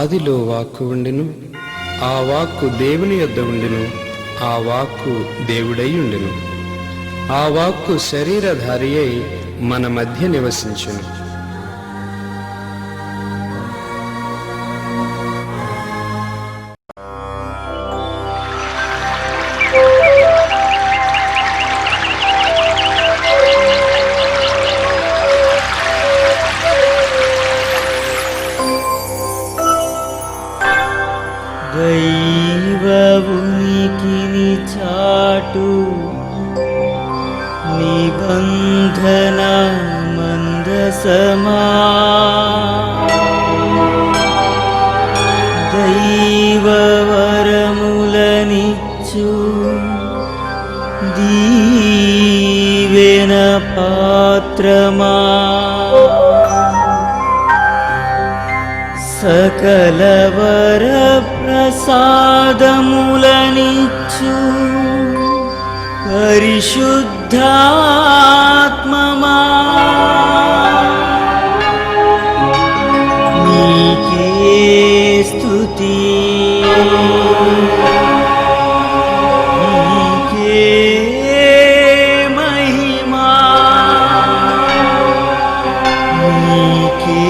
ఆదిలో వాక్కు ఉండెను, ఆ వాక్కు దేవుని యొద్ద ఉండెను, ఆ వాక్కు దేవుడై ఉండెను. ఆ వాక్కు శరీరధారి అయి మన మధ్య నివసించెను. దైవ ఉనికిని చాటు నిబంధన మందసమా, దైవ వరములనిచ్చు దీవెన పాత్రమా, సకల వర ప్రసాదములనిచ్చు పరిశుద్ధాత్మమా, నీకే స్తుతి, నీకే మహిమా, నీకే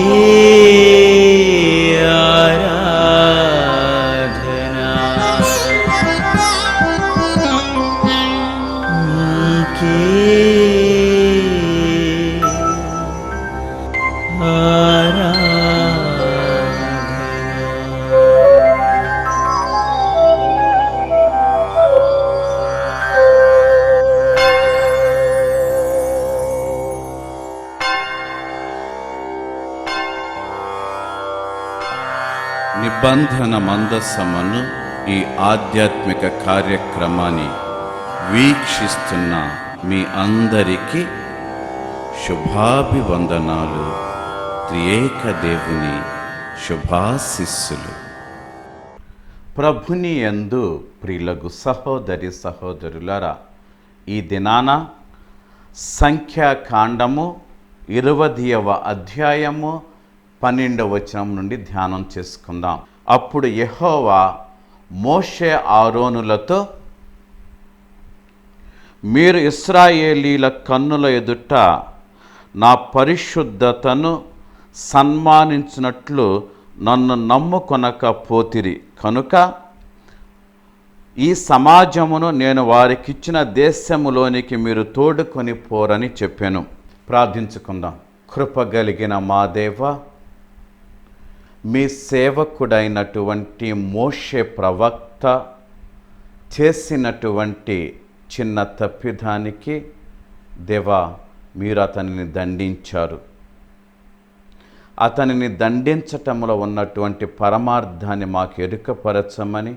నిబంధన మందసమును ఈ ఆధ్యాత్మిక కార్యక్రమాన్ని వీక్షిస్తున్న మీ అందరికీ శుభాభివందనాలు. త్రియేక దేవుని శుభాశిస్సులు. ప్రభుని యందు ప్రియులగు సహోదరి సహోదరులారా, ఈ దినాన సంఖ్యాకాండము 20వ అధ్యాయము 12వ వచనం నుండి ధ్యానం చేసుకుందాం. అప్పుడు యెహోవా మోషే ఆరోనులతో, మీరు ఇశ్రాయేలీల కన్నుల ఎదుట నా పరిశుద్ధతను సన్మానించినట్లు నన్ను నమ్ముకొనకపోతిరి కనుక ఈ సమాజమును నేను వారికిచ్చిన దేశములోనికి మీరు తోడుకొని పోరని చెప్పాను. ప్రార్థించుకుందాం. కృపగలిగిన మా దేవా, మీ సేవకుడైనటువంటి మోషే ప్రవక్త చేసినటువంటి చిన్న తప్పిదానికి దేవా మీరు అతనిని దండించారు. అతనిని దండించటంలో ఉన్నటువంటి పరమార్థాన్ని మాకు ఎరుకపరచమని,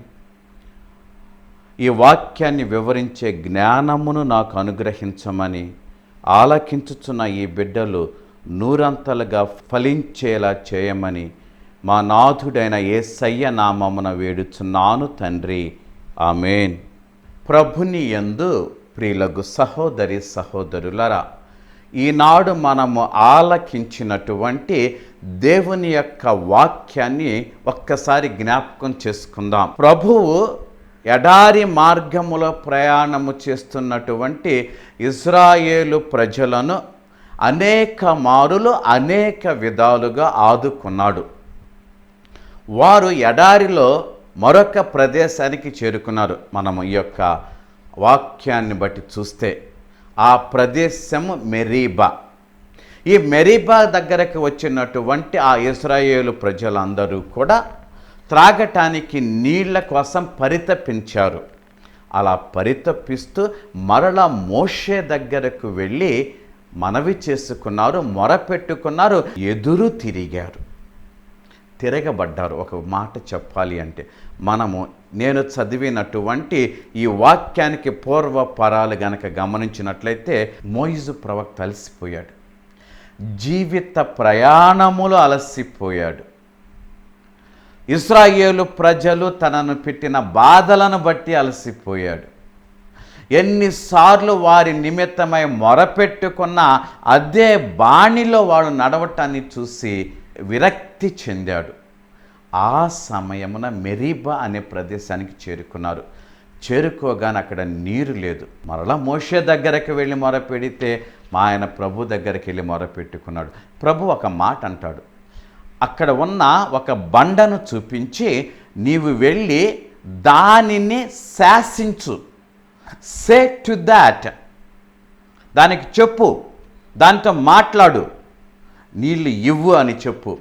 ఈ వాక్యాన్ని వివరించే జ్ఞానమును నాకు అనుగ్రహించమని, ఆలకించుచున్న ఈ బిడ్డలు నూరంతలుగా ఫలించేలా చేయమని మా నాథుడైన యేసయ్య నామమున వేడుచున్నాను తండ్రి, ఆమేన్. ప్రభుని యందు ప్రియులగు సహోదరి సహోదరులరా, ఈనాడు మనము ఆలకించినటువంటి దేవుని యొక్క వాక్యాన్ని ఒక్కసారి జ్ఞాపకం చేసుకుందాం. ప్రభువు ఎడారి మార్గములో ప్రయాణము చేస్తున్నటువంటి ఇశ్రాయేలు ప్రజలను అనేక మారులు అనేక విధాలుగా ఆదుకున్నాడు. వారు ఎడారిలో మరొక ప్రదేశానికి చేరుకున్నారు. మనము ఈ యొక్క వాక్యాన్ని బట్టి చూస్తే ఆ ప్రదేశము మెరీబా. ఈ మెరీబా దగ్గరకు వచ్చినటువంటి ఆ ఇశ్రాయేలు ప్రజలందరూ కూడా త్రాగటానికి నీళ్ల కోసం పరితపించారు. అలా పరితపిస్తూ మరలా మోషే దగ్గరకు వెళ్ళి మనవి చేసుకున్నారు, మొరపెట్టుకున్నారు, ఎదురు తిరిగారు, తిరగబడ్డారు. ఒక మాట చెప్పాలి అంటే నేను చదివినటువంటి ఈ వాక్యానికి పూర్వపరాలు గనక గమనించినట్లయితే మోయిజు ప్రవక్త అలసిపోయాడు, జీవిత ప్రయాణములు అలసిపోయాడు. ఇశ్రాయేలు ప్రజలు తనను పెట్టిన బాధలను బట్టి అలసిపోయాడు. ఎన్నిసార్లు వారి నిమిత్తమై మొరపెట్టుకున్న అదే బాణిలో వాడు నడవటాన్ని చూసి విరక్తి చెందాడు. ఆ సమయమున మెరీబా అనే ప్రదేశానికి చేరుకున్నారు. చేరుకోగానే అక్కడ నీరు లేదు. మరలా మోషే దగ్గరికి వెళ్ళి మొరపెడితే ఆయన ప్రభు దగ్గరికి వెళ్ళి మొరపెట్టుకున్నాడు. ప్రభు ఒక మాట అంటాడు, అక్కడ ఉన్న ఒక బండను చూపించి నీవు వెళ్ళి దానిని శాసించు, సే టు దాట్, దానికి చెప్పు, దాంతో మాట్లాడు, నీళ్ళు ఇవ్వు అని చెప్పు.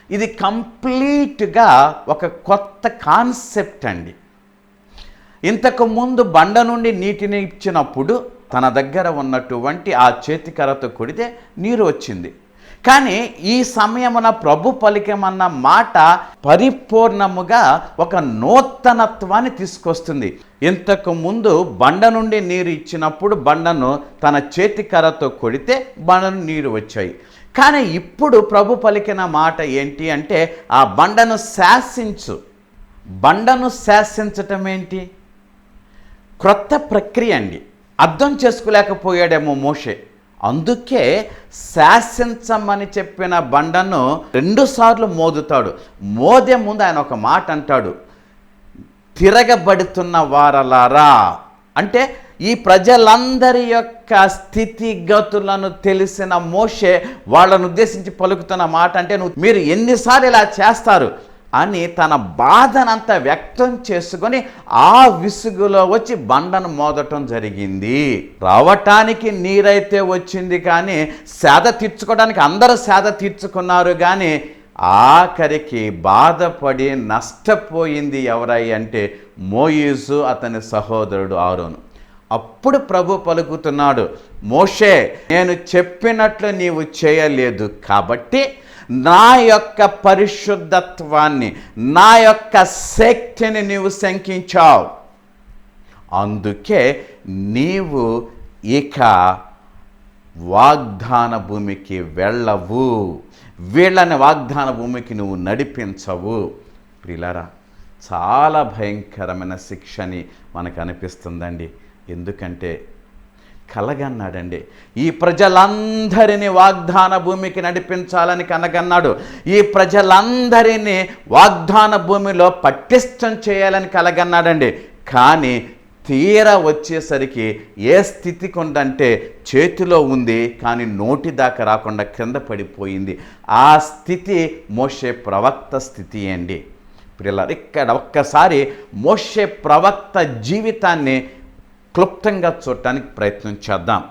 ఇది కంప్లీట్గా ఒక కొత్త కాన్సెప్ట్ అండి. ఇంతకు ముందు బండ నుండి నీటిని ఇచ్చినప్పుడు తన దగ్గర ఉన్నటువంటి ఆ చేతికర్రతో కొడితే నీరు వచ్చింది. కానీ ఈ సమయమున ప్రభు పలికమన్న మాట పరిపూర్ణముగా ఒక నూతనత్వాన్ని తీసుకొస్తుంది. ఇంతకు ముందు బండ నుండి నీరు ఇచ్చినప్పుడు బండను తన చేతికర్రతో కొడితే బండను నీరు వచ్చాయి. కానీ ఇప్పుడు ప్రభు పలికిన మాట ఏంటి అంటే ఆ బండను శాసించు. బండను శాసించటం ఏంటి? క్రొత్త ప్రక్రియ అండి. అర్థం చేసుకోలేకపోయాడేమో మోషే. అందుకే శాసించమని చెప్పిన బండను 2 సార్లు మోదుతాడు. మోదే ముందు ఆయన ఒక మాట అంటాడు, తిరగబడుతున్న వారలారా. అంటే ఈ ప్రజలందరి యొక్క స్థితిగతులను తెలిసిన మోషే వాళ్ళను ఉద్దేశించి పలుకుతున్న మాట అంటే మీరు ఎన్నిసార్లు ఇలా చేస్తారు అని తన బాధనంతా వ్యక్తం చేసుకొని ఆ విసుగులో వచ్చి బండను మోదటం జరిగింది. రావటానికి నీరైతే వచ్చింది, కానీ సేద తీర్చుకోవడానికి అందరూ సేద తీర్చుకున్నారు, కానీ ఆఖరికి బాధపడి నష్టపోయింది ఎవరై అంటే మోయిజు, అతని సహోదరుడు ఆరోను. అప్పుడు ప్రభు పలుకుతున్నాడు, మోషే నేను చెప్పినట్లు నీవు చేయలేదు కాబట్టి నా యొక్క పరిశుద్ధత్వాన్ని, నా యొక్క శక్తిని నీవు శంకించావు. అందుకే నీవు ఇక వాగ్దాన భూమికి వెళ్ళవు, వీళ్ళని వాగ్దాన భూమికి నువ్వు నడిపించవు. ప్రియులారా, చాలా భయంకరమైన శిక్షని మనకు అనిపిస్తుందండి. ఎందుకంటే కలగన్నాడండి, ఈ ప్రజలందరినీ వాగ్దాన భూమికి నడిపించాలని కలగన్నాడు. ఈ ప్రజలందరినీ వాగ్దాన భూమిలో పటిష్టం చేయాలని కలగన్నాడండి. కానీ తీరా వచ్చేసరికి ఏ స్థితికి ఉందంటే చేతిలో ఉంది, కానీ నోటి దాకా రాకుండా క్రింద పడిపోయింది. ఆ స్థితి మోషే ప్రవక్త స్థితి అండి. పిల్లలు, ఇక్కడ ఒక్కసారి మోషే ప్రవక్త జీవితాన్ని క్లుప్తంగా చూడటానికి ప్రయత్నం చేద్దాం.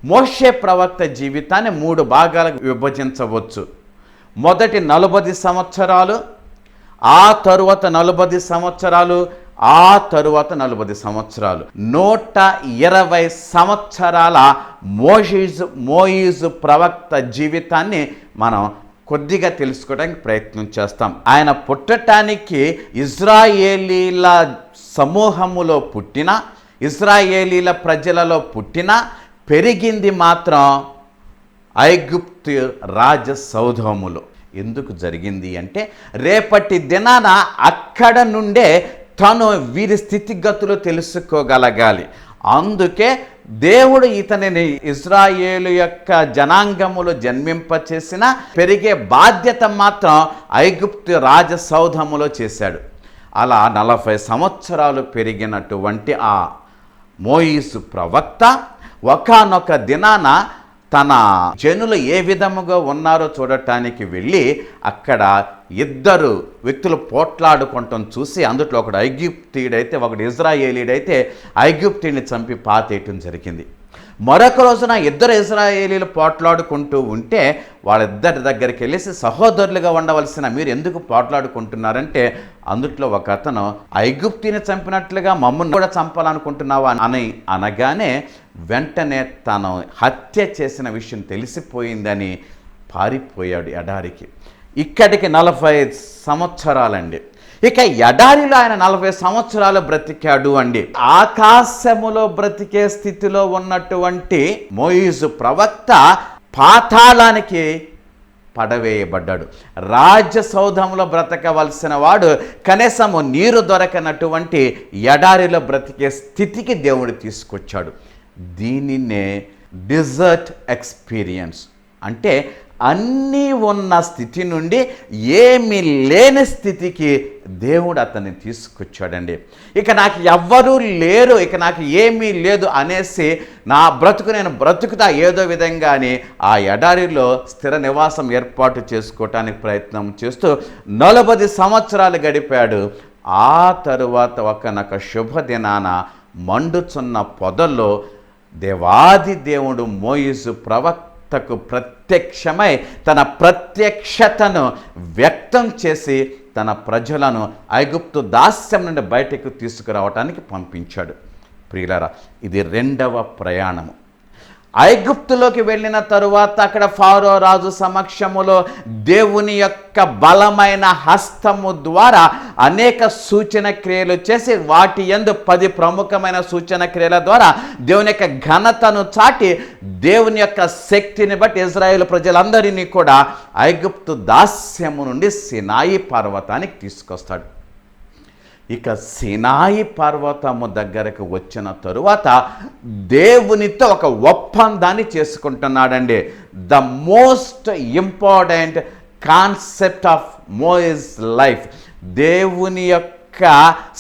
మోషే ప్రవక్త జీవితాన్ని 3 భాగాలకు విభజించవచ్చు. మొదటి 40 సంవత్సరాలు, ఆ తరువాత 40 సంవత్సరాలు, ఆ తరువాత 40 సంవత్సరాలు, 120 సంవత్సరాల మోయిజు ప్రవక్త జీవితాన్ని మనం కొద్దిగా తెలుసుకోవడానికి ప్రయత్నం చేస్తాం. ఆయన పుట్టటానికి ఇజ్రాయేలీల సమూహములో పుట్టిన, ఇజ్రాయేలీల ప్రజలలో పుట్టిన, పెరిగింది మాత్రం ఐగుప్తు రాజసౌధములో. ఎందుకు జరిగింది అంటే రేపటి దినాన అక్కడ నుండే తను వీరి స్థితిగతులు తెలుసుకోగలగాలి. అందుకే దేవుడు ఇతనిని ఇజ్రాయేలు యొక్క జనాంగములు జన్మింపచేసిన పెరిగే బాధ్యత మాత్రం ఐగుప్తు రాజసౌధములో చేశాడు. అలా 40 సంవత్సరాలు పెరిగినటువంటి ఆ మోయిసు ప్రవక్త ఒకానొక దినాన తన జనులు ఏ విధముగా ఉన్నారో చూడటానికి వెళ్ళి అక్కడ 2 వ్యక్తులు పోట్లాడుకుంటాం చూసి అందులో ఒకడు ఐగుప్తీయుడైతే ఒకడు ఇజ్రాయేలీడైతే ఐగుప్తీయుని చంపి పాతేయటం జరిగింది. మరొక రోజున 2 ఇజ్రాయేలీలు పోట్లాడుకుంటూ ఉంటే వాళ్ళిద్దరి దగ్గరికి వెళ్ళేసి సహోదరులుగా ఉండవలసిన మీరు ఎందుకు పోట్లాడుకుంటున్నారంటే అందుట్లో ఒక అతను ఐగుప్తీని చంపినట్లుగా మమ్మల్ని కూడా చంపాలనుకుంటున్నావా అని అనగానే వెంటనే తను హత్య చేసిన విషయం తెలిసిపోయిందని పారిపోయాడు ఎడారికి. ఇక్కడికి 40 సంవత్సరాలండి. ఇక ఎడారిలో ఆయన 40 సంవత్సరాలు బ్రతికాడు అండి. ఆకాశములో బ్రతికే స్థితిలో ఉన్నటువంటి మోయిజు ప్రవక్త పాతాళానికి పడవేయబడ్డాడు. రాజసౌధంలో బ్రతకవలసిన వాడు కనీసము నీరు దొరకనటువంటి ఎడారిలో బ్రతికే స్థితికి దేవుడు తీసుకొచ్చాడు. దీనినే డిజర్ట్ ఎక్స్పీరియన్స్ అంటే అన్నీ ఉన్న స్థితి నుండి ఏమీ లేని స్థితికి దేవుడు అతన్ని తీసుకొచ్చాడండి. ఇక నాకు ఎవ్వరూ లేరు, ఇక నాకు ఏమీ లేదు అనేసి నా బ్రతుకు నేను బ్రతుకుతా ఏదో విధంగానే ఆ ఎడారిలో స్థిర నివాసం ఏర్పాటు చేసుకోవటానికి ప్రయత్నం చేస్తూ 40 సంవత్సరాలు గడిపాడు. ఆ తరువాత ఒకనొక శుభదినాన మండుచున్న పొదల్లో దేవాది దేవుడు మోయిజు ప్రవక్తకు ప్రత్యక్షమై తన ప్రత్యక్షతను వ్యక్తం చేసి తన ప్రజలను ఐగుప్తు దాస్యం నుండి బయటకు తీసుకురావటానికి పంపించాడు. ప్రియులారా, ఇది 2వ ప్రయాణము. ఐగుప్తులోకి వెళ్ళిన తరువాత అక్కడ ఫారో రాజు సమక్షములో దేవుని యొక్క బలమైన హస్తము ద్వారా అనేక సూచన క్రియలు చేసి వాటి యందు 10 ప్రముఖమైన సూచన క్రియల ద్వారా దేవుని యొక్క ఘనతను చాటి దేవుని యొక్క శక్తిని బట్టి ఇజ్రాయేలు ప్రజలందరినీ కూడా ఐగుప్తు దాస్యము నుండి సినాయి పర్వతానికి తీసుకొస్తాడు. ఇక సినాయి పర్వతము దగ్గరకు వచ్చిన తరువాత దేవునితో ఒక ఒప్పందాన్ని చేసుకుంటున్నాడండి. The most important concept of Moses life. దేవుని యొక్క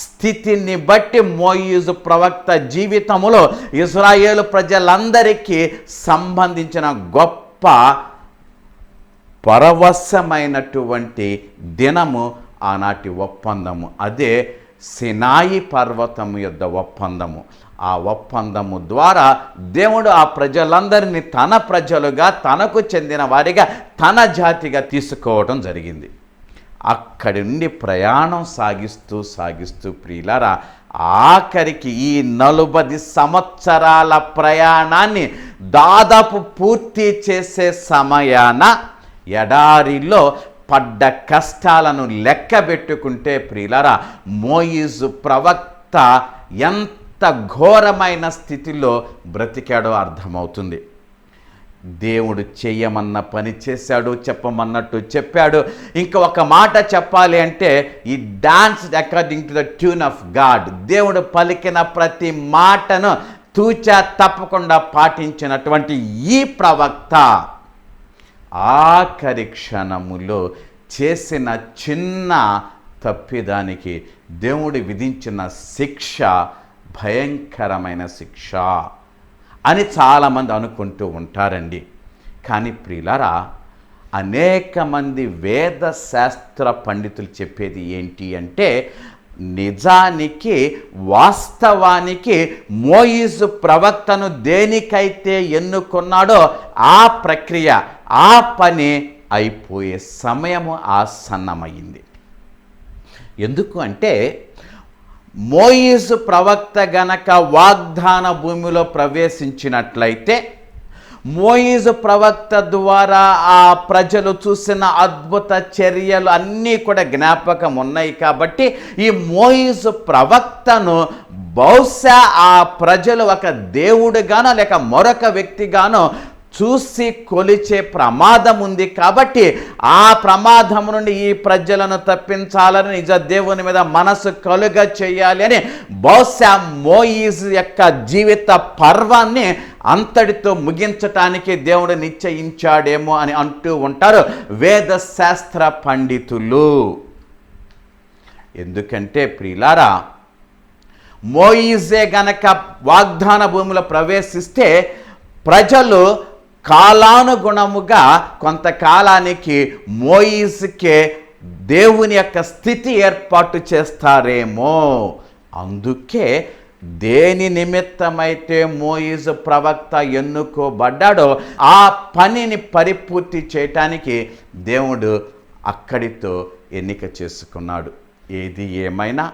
స్థితిని బట్టి మోయిజు ప్రవక్త జీవితంలో ఇశ్రాయేలు ప్రజలందరికీ సంబంధించిన గొప్ప పరవశమైనటువంటి దినము ఆనాటి ఒప్పందము. అదే సినాయి పర్వతము యొద్ద ఒప్పందము. ఆ ఒప్పందము ద్వారా దేవుడు ఆ ప్రజలందరినీ తన ప్రజలుగా, తనకు చెందిన వారిగా, తన జాతిగా తీసుకోవడం జరిగింది. అక్కడి నుండి ప్రయాణం సాగిస్తూ ప్రియులారా, ఆఖరికి ఈ 40 సంవత్సరాల ప్రయాణాన్ని దాదాపు పూర్తి చేసే సమయాన ఎడారిలో పడ్డ కష్టాలను లెక్క పెట్టుకుంటే ప్రియులారా, మోయిజు ప్రవక్త ఎంత ఘోరమైన స్థితిలో బ్రతికాడో అర్థమవుతుంది. దేవుడు చేయమన్న పని చేశాడు, చెప్పమన్నట్టు చెప్పాడు. ఇంకా ఒక మాట చెప్పాలి అంటే ఈ dance according to the tune of God. దేవుడు పలికిన ప్రతి మాటను తూచా తప్పకుండా పాటించినటువంటి ఈ ప్రవక్త ఆఖరి క్షణములో చేసిన చిన్న తప్పిదానికి దేవుడు విధించిన శిక్ష భయంకరమైన శిక్ష అని చాలామంది అనుకుంటూ ఉంటారండి. కానీ ప్రియులారా, అనేక మంది వేద శాస్త్ర పండితులు చెప్పేది ఏంటి అంటే నిజానికి వాస్తవానికి మోయిజు ప్రవక్తను దేనికైతే ఎన్నుకున్నాడో ఆ ప్రక్రియ, ఆ పని అయిపోయే సమయము ఆసన్నమైంది. ఎందుకు అంటే మోయిజు ప్రవక్త గనక వాగ్దాన భూమిలో ప్రవేశించినట్లయితే మోయిజు ప్రవక్త ద్వారా ఆ ప్రజలు చూసిన అద్భుత చర్యలు అన్నీ కూడా జ్ఞాపకం ఉన్నాయి. కాబట్టి ఈ మోయిజు ప్రవక్తను బహుశా ఆ ప్రజలు ఒక దేవుడిగానో లేక మరొక వ్యక్తిగానో చూసి కొలిచే ప్రమాదం ఉంది. కాబట్టి ఆ ప్రమాదం నుండి ఈ ప్రజలను తప్పించాలని, నిజ దేవుని మీద మనసు కలుగ చేయాలి అని బహుశా మోయిజు యొక్క జీవిత పర్వాన్ని అంతటితో ముగించటానికి దేవుడు నిశ్చయించాడేమో అని అంటూ ఉంటారు వేద శాస్త్ర పండితులు. ఎందుకంటే ప్రియులారా, మోయిజే గనక వాగ్దాన భూమిలో ప్రవేశిస్తే ప్రజలు కాలానుగుణముగా కొంతకాలానికి మోయిజుకే దేవుని యొక్క స్థితి ఏర్పాటు చేస్తారేమో. అందుకే దేని నిమిత్తమైతే మోయిజు ప్రవక్త ఎన్నుకోబడ్డాడో ఆ పనిని పరిపూర్తి చేయటానికి దేవుడు అక్కడితో ఎన్నిక చేసుకున్నాడు. ఏది ఏమైనా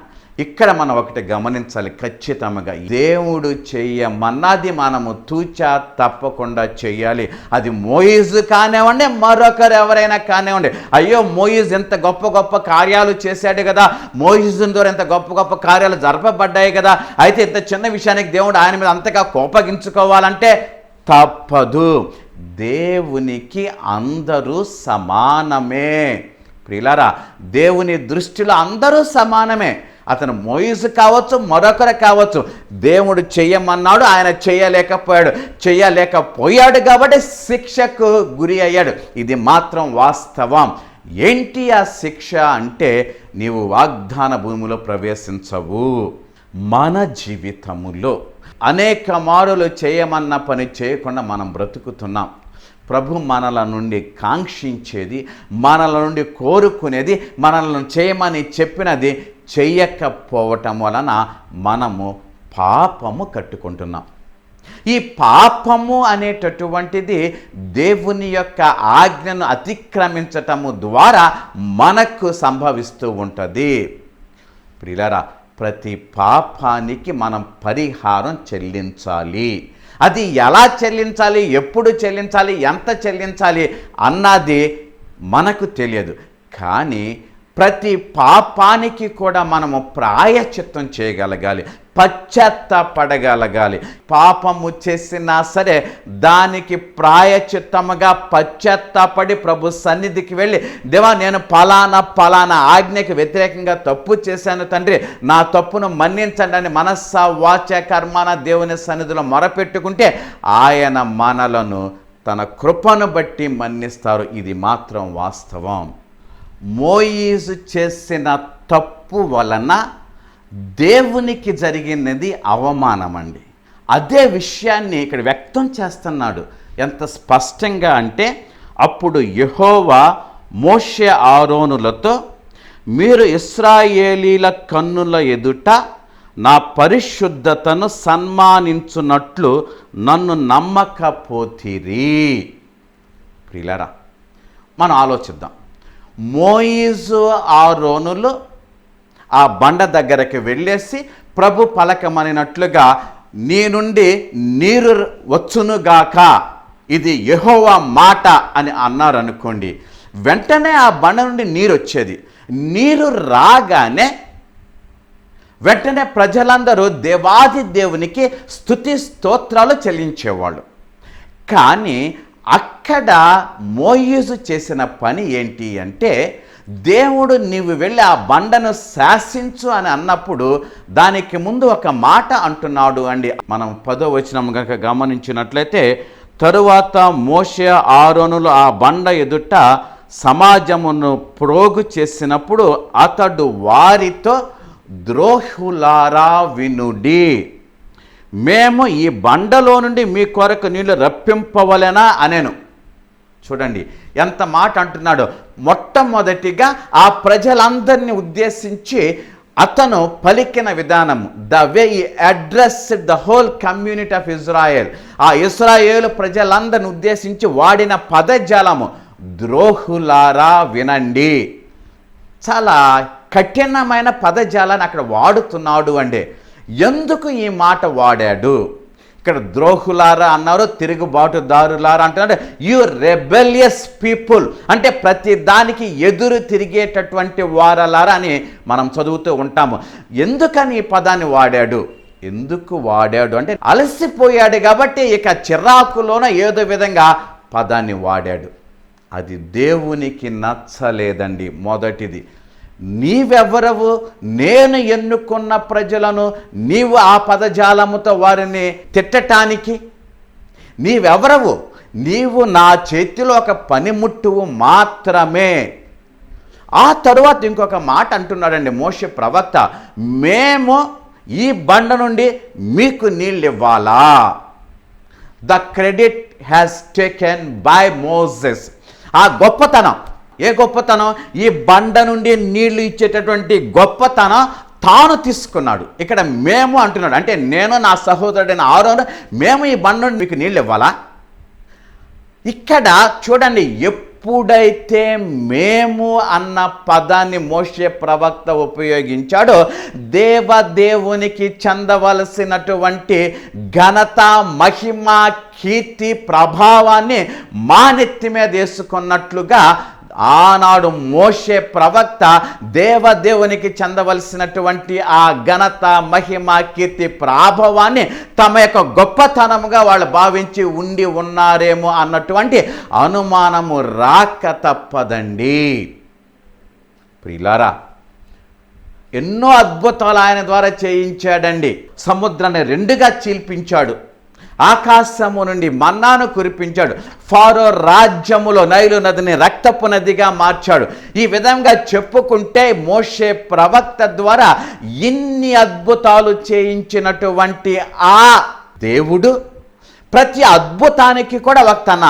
ఇక్కడ మనం ఒకటి గమనించాలి ఖచ్చితంగా, దేవుడు చెయ్యమన్నది మనము తూచా తప్పకుండా చెయ్యాలి. అది మోయిజు కానివ్వండి, మరొకరు ఎవరైనా కానివ్వండి. అయ్యో మోయిజు ఎంత గొప్ప గొప్ప కార్యాలు చేశాడు కదా, మోయిజు ద్వారా ఎంత గొప్ప గొప్ప కార్యాలు జరపబడ్డాయి కదా, అయితే ఇంత చిన్న విషయానికి దేవుడు ఆయన మీద అంతగా కోపగించుకోవాలంటే తప్పదు. దేవునికి అందరూ సమానమే. ప్రియులారా, దేవుని దృష్టిలో అందరూ సమానమే. అతను మోయిసు కావచ్చు, మరొకరు కావచ్చు. దేవుడు చెయ్యమన్నాడు, ఆయన చేయలేకపోయాడు కాబట్టి శిక్షకు గురి అయ్యాడు. ఇది మాత్రం వాస్తవం. ఏంటి ఆ శిక్ష అంటే, నీవు వాగ్దాన భూమిలో ప్రవేశించవు. మన జీవితములో అనేక మారులు చేయమన్న పని చేయకుండా మనం బ్రతుకుతున్నాం. ప్రభు మనల నుండి కాంక్షించేది, మనల నుండి కోరుకునేది, మనలను చేయమని చెప్పినది చెయ్యకపోవటం వలన మనము పాపము కట్టుకుంటున్నాం. ఈ పాపము అనేటటువంటిది దేవుని యొక్క ఆజ్ఞను అతిక్రమించటము ద్వారా మనకు సంభవిస్తూ ఉంటుంది. ప్రియులారా, ప్రతి పాపానికి మనం పరిహారం చెల్లించాలి. అది ఎలా చెల్లించాలి, ఎప్పుడు చెల్లించాలి, ఎంత చెల్లించాలి అన్నది మనకు తెలియదు. కానీ ప్రతి పాపానికి కూడా మనము ప్రాయశ్చిత్తం చేయగలగాలి, పశ్చాత్తాపడగలగాలి. పాపము చేసినా సరే దానికి ప్రాయశ్చిత్తముగా పశ్చాత్తాపడి ప్రభు సన్నిధికి వెళ్ళి, దేవా, నేను పలానా ఆజ్ఞకి వ్యతిరేకంగా తప్పు చేశాను తండ్రి, నా తప్పును మన్నించండి అని మనస్స వాచ కర్మాన దేవుని సన్నిధిలో మొరపెట్టుకుంటే ఆయన మనలను తన కృపను బట్టి మన్నిస్తారు. ఇది మాత్రం వాస్తవం. మోయిసు చేసిన తప్పు వలన దేవునికి జరిగినది అవమానమండి. అదే విషయాన్ని ఇక్కడ వ్యక్తం చేస్తున్నాడు. ఎంత స్పష్టంగా అంటే, అప్పుడు యెహోవా మోషే ఆరోనులతో, మీరు ఇశ్రాయేలీల కన్నుల ఎదుట నా పరిశుద్ధతను సన్మానించున్నట్లు నన్ను నమ్మకపోతిరి. ప్రియులారా, మనం ఆలోచిద్దాం. మోయిజు ఆరోనులు ఆ బండ దగ్గరికి వెళ్ళేసి ప్రభు పలకమనినట్లుగా, నీ నుండి నీరు వచ్చునుగాక, ఇది యెహోవా మాట అని అన్నారు అనుకోండి. వెంటనే ఆ బండ నుండి నీరు వచ్చేది. నీరు రాగానే వెంటనే ప్రజలందరూ దేవాది దేవునికి స్తుతి స్తోత్రాలు చెల్లించేవాళ్ళు. కానీ అక్కడ మోయిజు చేసిన పని ఏంటి అంటే, దేవుడు నీవు వెళ్ళి ఆ బండను శాసించు అని అన్నప్పుడు దానికి ముందు ఒక మాట అంటున్నాడు అండి. మనం 10వ వచనం కనుక గమనించినట్లయితే, తరువాత మోషే ఆరోనులు ఆ బండ ఎదుట సమాజమును ప్రోగు చేసినప్పుడు అతడు వారితో, ద్రోహులారా వినుడి, మేము ఈ బండలో నుండి మీ కొరకు నీళ్లు రప్పింపవలెనా అనేను. చూడండి ఎంత మాట అంటున్నాడు. మొట్టమొదటిగా ఆ ప్రజలందరినీ ఉద్దేశించి అతను పలికిన విధానము, ద వే ఈ addressed the whole community of Israel, ఆ ఇశ్రాయేలు ప్రజలందరిని ఉద్దేశించి వాడిన పదజాలము, ద్రోహులారా వినండి. చాలా కఠినమైన పదజాలాన్ని అక్కడ వాడుతున్నాడు అండి. ఎందుకు ఈ మాట వాడాడు? ఇక్కడ ద్రోహులారా అన్నారు, తిరుగుబాటుదారులారా అంటున్నాడు. యు రెబెలియస్ పీపుల్ అంటే ప్రతి దానికి ఎదురు తిరిగేటటువంటి వారలారా అని మనం చదువుతూ ఉంటాము. ఎందుకని ఈ పదాన్ని వాడాడు? ఎందుకు వాడాడు అంటే, అలసిపోయాడు కాబట్టి ఇక చిరాకులోన ఏదో విధంగా పదాన్ని వాడాడు. అది దేవునికి నచ్చలేదండి. మొదటిది, నీవెవరవు? నేను ఎన్నుకున్న ప్రజలను నీవు ఆ పదజాలముతో వారిని తిట్టటానికి? నీవెవరవు? నీవు నా చేతిలో ఒక పనిముట్టువు మాత్రమే. ఆ తరువాత ఇంకొక మాట అంటున్నాడండి మోషే ప్రవక్త, మేము ఈ బండ నుండి మీకు నీళ్ళు ఇవ్వాలా. The credit has taken by Moses. ఆ గొప్పతనం, ఏ గొప్పతనం? ఈ బండ నుండి నీళ్లు ఇచ్చేటటువంటి గొప్పతనం తాను తీసుకున్నాడు. ఇక్కడ మేము అంటున్నాడు, అంటే నేను, నా సహోదరుడైన ఆరోను, మేము ఈ బండ నుండి మీకు నీళ్ళు ఇవ్వాలా? ఇక్కడ చూడండి, ఎప్పుడైతే మేము అన్న పదాన్ని మోషే ప్రవక్త ఉపయోగించాడో, దేవదేవునికి చెందవలసినటువంటి ఘనత, మహిమ, కీర్తి, ప్రభావాన్ని మా నెత్తి మీద వేసుకున్నట్లుగా ఆనాడు మోషే ప్రవక్త దేవదేవునికి చెందవలసినటువంటి ఆ ఘనత, మహిమ, కీర్తి, ప్రాభవాన్ని తమ యొక్క గొప్పతనముగా వాళ్ళు భావించి ఉండి ఉన్నారేమో అన్నటువంటి అనుమానము రాక తప్పదండి. ప్రియులారా, ఎన్నో అద్భుతాలు ఆయన ద్వారా చేయించాడండి. సముద్రాన్ని రెండుగా చీల్పించాడు, ఆకాశము నుండి మన్నాను కురిపించాడు, ఫారో రాజ్యములో నైలు నదిని రక్తపు నదిగా మార్చాడు. ఈ విధంగా చెప్పుకుంటే మోషే ప్రవక్త ద్వారా ఇన్ని అద్భుతాలు చేయించినటువంటి ఆ దేవుడు ప్రతి అద్భుతానికి కూడా తన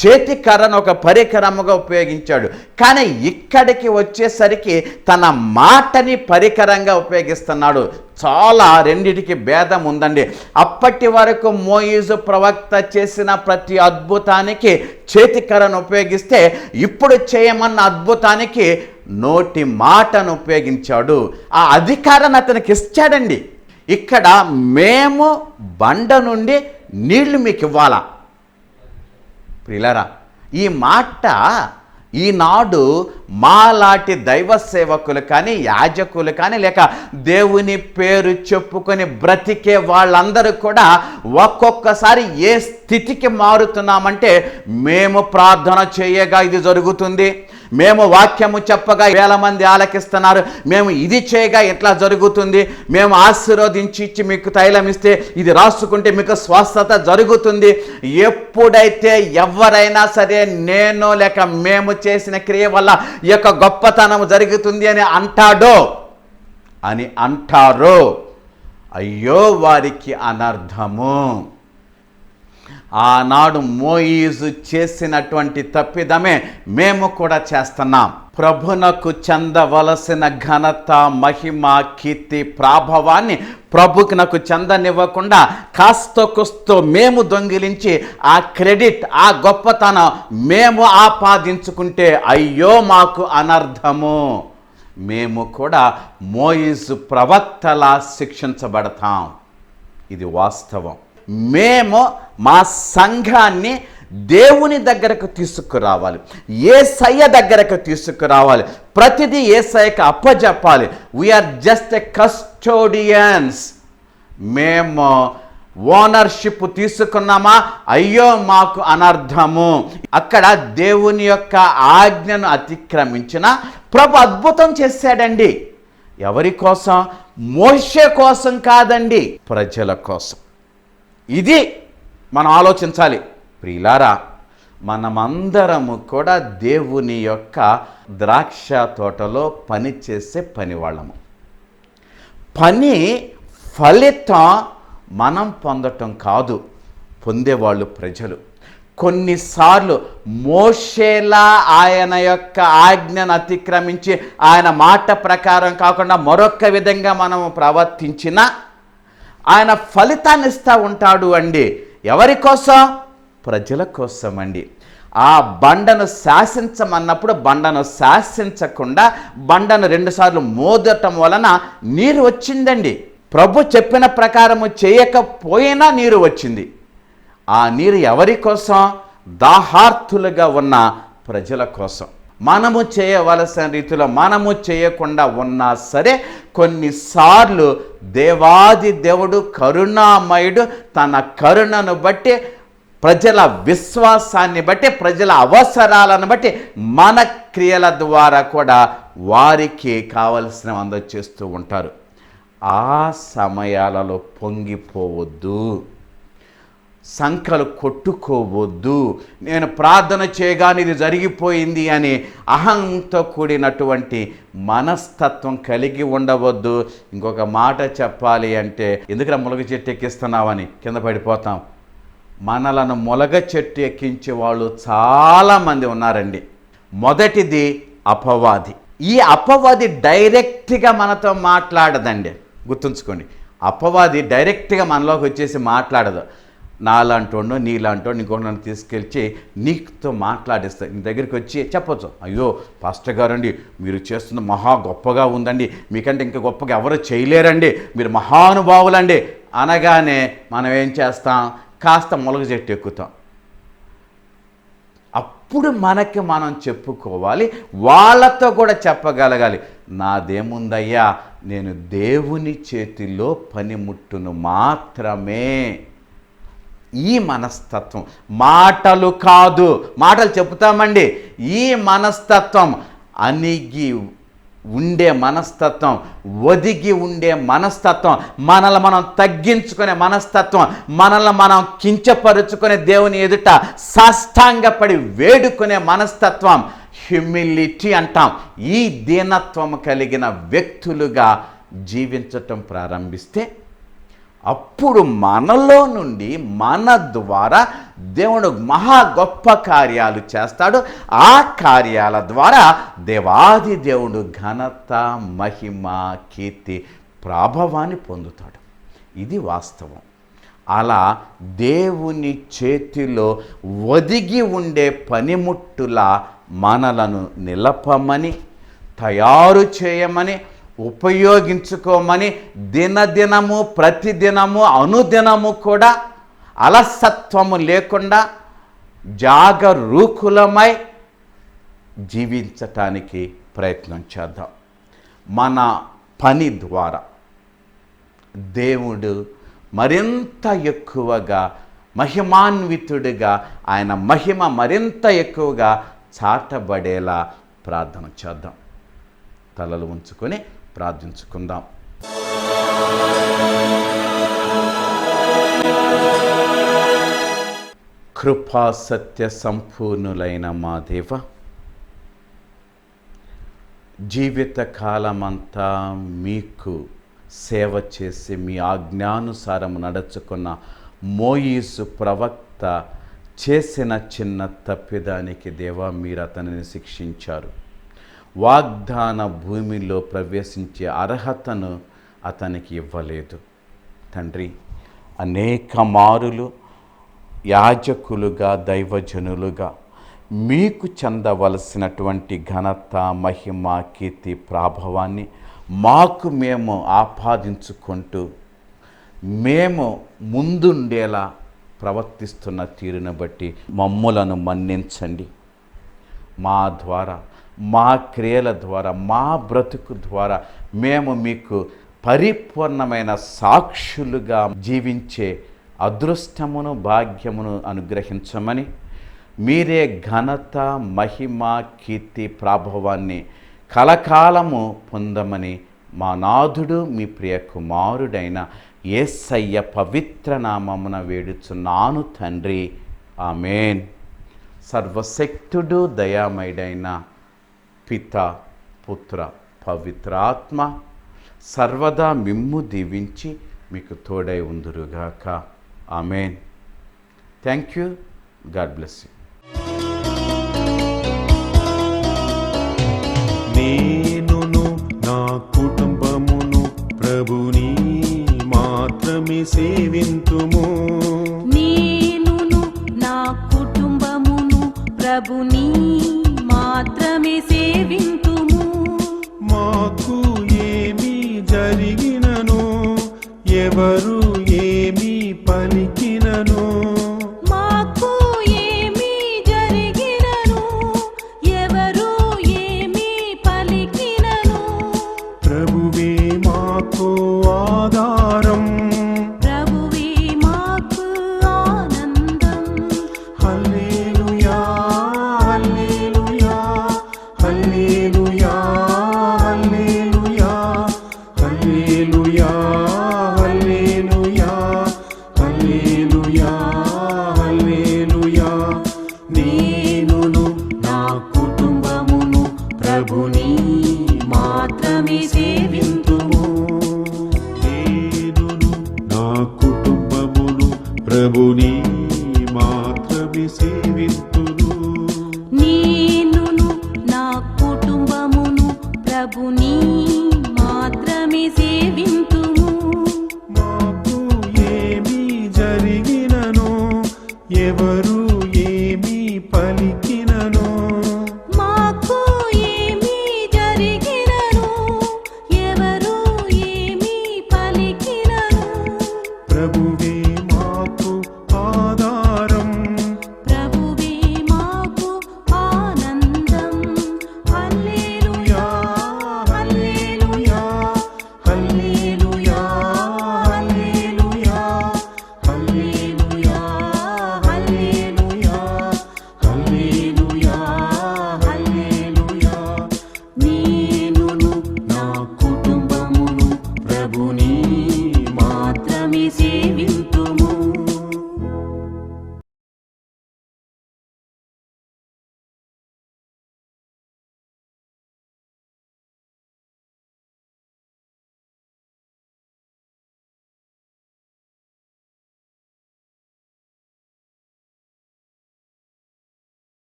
చేతి కర్రను ఒక పరికరముగా ఉపయోగించాడు. కానీ ఇక్కడికి వచ్చేసరికి తన మాటని పరికరంగా ఉపయోగిస్తున్నాడు. చాలా రెండిటికి భేదం ఉందండి. అప్పటి వరకు మోయిజు ప్రవక్త చేసిన ప్రతి అద్భుతానికి చేతి కర్రను ఉపయోగిస్తే, ఇప్పుడు చేయమన్న అద్భుతానికి నోటి మాటను ఉపయోగించాడు. ఆ అధికారాన్ని అతనికి ఇచ్చాడండి. ఇక్కడ మేము బండ నుండి నీళ్లు మీకు ఇవ్వాలా? ప్రియులారా, ఈ మాట ఈనాడు మాలాంటి దైవ సేవకులు కానీ, యాజకులు కానీ, లేక దేవుని పేరు చెప్పుకొని బ్రతికే వాళ్ళందరూ కూడా ఒక్కొక్కసారి ఏ స్థితికి మారుతున్నామంటే, మేము ప్రార్థన చేయగా ఇది జరుగుతుంది, మేము వాక్యము చెప్పగా వేల మంది ఆలకిస్తున్నారు, మేము ఇది చేయగా ఎట్లా జరుగుతుంది, మేము ఆశీర్వదించి ఇచ్చి మీకు తైలం ఇస్తే ఇది రాసుకుంటే మీకు స్వస్థత జరుగుతుంది. ఎప్పుడైతే ఎవరైనా సరే నేను లేక మేము చేసిన క్రియ వల్ల ఈ యొక్క గొప్పతనం జరుగుతుంది అని అంటారో అయ్యో వారికి అనర్థము. ఆనాడు మోయిజు చేసినటువంటి తప్పిదమే మేము కూడా చేస్తున్నాం. ప్రభునకు చెందవలసిన ఘనత, మహిమ, కీర్తి, ప్రాభవాన్ని ప్రభునకు చెందనివ్వకుండా కాస్త కుస్తో మేము దొంగిలించి ఆ క్రెడిట్, ఆ గొప్పతనం మేము ఆపాదించుకుంటే అయ్యో మాకు అనర్థము. మేము కూడా మోయిజు ప్రవక్తలా శిక్షించబడతాం. ఇది వాస్తవం. మేము మా సంఘాన్ని దేవుని దగ్గరకు తీసుకురావాలి, యేసయ్య దగ్గరకు తీసుకురావాలి, ప్రతిదీ యేసయ్యకు అప్పజెప్పాలి. We're just a custodians. మేము ఓనర్షిప్ తీసుకున్నామా, అయ్యో మాకు అనర్థము. అక్కడ దేవుని యొక్క ఆజ్ఞను అతిక్రమించిన ప్రభు అద్భుతం చేశాడండి. ఎవరి కోసం? మోషే కోసం కాదండి, ప్రజల కోసం. ఇది మనం ఆలోచించాలి. ప్రియులారా, మనమందరము కూడా దేవుని యొక్క ద్రాక్ష తోటలో పని చేసే పనివాళ్ళము. పని ఫలితం మనం పొందటం కాదు, పొందేవాళ్ళు ప్రజలు. కొన్నిసార్లు మోషేలా ఆయన యొక్క ఆజ్ఞను అతిక్రమించి ఆయన మాట ప్రకారం కాకుండా మరొక విధంగా మనం ప్రవర్తించిన ఆయన ఫలితాన్ని ఇస్తూ ఉంటాడు అండి. ఎవరి కోసం? ప్రజల కోసం అండి. ఆ బండను శాసించమన్నప్పుడు బండను శాసించకుండా బండను 2 సార్లు మోదటం వలన నీరు వచ్చిందండి. ప్రభు చెప్పిన ప్రకారము చేయకపోయినా నీరు వచ్చింది. ఆ నీరు ఎవరి కోసం? దాహార్తులుగా ఉన్న ప్రజల కోసం. మనము చేయవలసిన రీతిలో మనము చేయకుండా ఉన్నా సరే, కొన్నిసార్లు దేవాది దేవుడు కరుణామయుడు తన కరుణను బట్టి, ప్రజల విశ్వాసాన్ని బట్టి, ప్రజల అవసరాలను బట్టి మన క్రియల ద్వారా కూడా వారికి కావలసిన అందచేస్తూ ఉంటారు. ఆ సమయాలలో పొంగిపోవద్దు, సంకలు కొట్టుకోవద్దు. నేను ప్రార్థన చేయగానే ఇది జరిగిపోయింది అని అహంతో కూడినటువంటి మనస్తత్వం కలిగి ఉండవద్దు. ఇంకొక మాట చెప్పాలి అంటే, ఎందుకు ములగ చెట్టు ఎక్కిస్తున్నావని కింద పడిపోతాం. మనలను ములగ చెట్టు ఎక్కించే వాళ్ళు చాలామంది ఉన్నారండి. మొదటిది అపవాది. ఈ అపవాది డైరెక్ట్గా మనతో మాట్లాడదండి, గుర్తుంచుకోండి. అపవాది డైరెక్ట్గా మనలోకి వచ్చేసి మాట్లాడదు. నాలాంటోడు, నీలాంటోడు ఇంకొక నన్ను తీసుకెళ్ళి నీతో మాట్లాడిస్తాను. నీ దగ్గరికి వచ్చి చెప్పొచ్చు, అయ్యో పాస్టర్ గారండి మీరు చేస్తున్న మహా గొప్పగా ఉందండి, మీకంటే ఇంకా గొప్పగా ఎవరు చేయలేరండి, మీరు మహానుభావులండి అనగానే మనం ఏం చేస్తాం? కాస్త మొలగ చెట్టు ఎక్కుతాం. అప్పుడు మనకి మనం చెప్పుకోవాలి, వాళ్ళతో కూడా చెప్పగలగాలి, నాదేముందయ్యా, నేను దేవుని చేతిలో పనిముట్టును మాత్రమే. ఈ మనస్తత్వం, మాటలు కాదు, మాటలు చెప్తామండి, ఈ మనస్తత్వం, అణిగి ఉండే మనస్తత్వం, ఒదిగి ఉండే మనస్తత్వం, మనల్ని మనం తగ్గించుకునే మనస్తత్వం, మనల్ని మనం కించపరుచుకునే దేవుని ఎదుట సాష్టాంగపడి వేడుకునే మనస్తత్వం, హ్యూమిలిటీ అంటాం. ఈ దీనత్వం కలిగిన వ్యక్తులుగా జీవించటం ప్రారంభిస్తే అప్పుడు మనలో నుండి, మన ద్వారా దేవుడు మహా గొప్ప కార్యాలు చేస్తాడు. ఆ కార్యాల ద్వారా దేవాది దేవుడు ఘనత, మహిమ, కీర్తి, ప్రాభవాన్ని పొందుతాడు. ఇది వాస్తవం. అలా దేవుని చేతిలో ఒదిగి ఉండే పనిముట్టులా మనలను నిలపమని, తయారు చేయమని, ఉపయోగించుకోమని, దినదినము, ప్రతిదినము, అనుదినము కూడా అలసత్వము లేకుండా జాగరూకులమై జీవించటానికి ప్రయత్నం చేద్దాం. మన పని ద్వారా దేవుడు మరింత ఎక్కువగా మహిమాన్వితుడిగా, ఆయన మహిమ మరింత ఎక్కువగా చాటబడేలా ప్రార్థన చేద్దాం. తలలు ఉంచుకొని ప్రార్థించుకుందాం. కృపా సత్య సంపూర్ణులైన మా దేవ, జీవితకాలమంతా మీకు సేవ చేసి మీ ఆజ్ఞానుసారము నడుచుకున్న మోయిసు ప్రవక్త చేసిన చిన్న తప్పిదానికి దేవా, మీరు అతనిని శిక్షించారు. వాగ్దాన భూమిలో ప్రవేశించే అర్హతను అతనికి ఇవ్వలేదు. తండ్రి, అనేక మారులు యాజకులుగా, దైవజనులుగా మీకు చెందవలసినటువంటి ఘనత, మహిమ, కీర్తి, ప్రాభవాన్ని మాకు మేము ఆపాదించుకుంటూ మేము ముందుండేలా ప్రవర్తిస్తున్న తీరును బట్టి మమ్ములను మన్నించండి. మా ద్వారా, మా క్రియల ద్వారా, మా బ్రతుకు ద్వారా మేము మీకు పరిపూర్ణమైన సాక్షులుగా జీవించే అదృష్టమును, భాగ్యమును అనుగ్రహించమని, మీరే ఘనత, మహిమ, కీర్తి, ప్రాభవాన్ని కలకాలము పొందమని మా నాథుడు, మీ ప్రియ కుమారుడైన యేసయ్య పవిత్ర నామమున వేడుచున్నాను తండ్రి. ఆమేన్. సర్వశక్తుడు, దయామయుడైన పిత, పుత్ర, పవిత్రాత్మ సర్వదా మిమ్ము దీవించి మీకు తోడై ఉందురుగాక. ఆమేన్. Thank you. God bless you. నేనును నా కుటుంబమును ప్రభుని మాత్రమే సేవింతుము. నేనును నా కుటుంబమును ప్రభుని మాత్రమే సేవింతుము. మాకు ఏమి జరిగినను, ఎవరు ఏమి పలికినను, మాకు ఏమి జరిగినను, ఎవరు ఏమి పలికినను, ప్రభువే మాకు ఆధారం. ప్రభువే మాకు ఆనందం. హల్లెలూయా, హల్లెలూయా, హల్లెలూయా, హల్లెలూయా, హల్లెలూయా, హల్లెలూయా, హల్లెలూయా, హల్లెలూయా. నేనును నా కుటుంబమును ప్రభుని మాత్రమే సేవింతుము. నేనును నా కుటుంబమును ప్రభుని మాత్రమే సేవింతును. నేనును నా కుటుంబమును ప్రభుని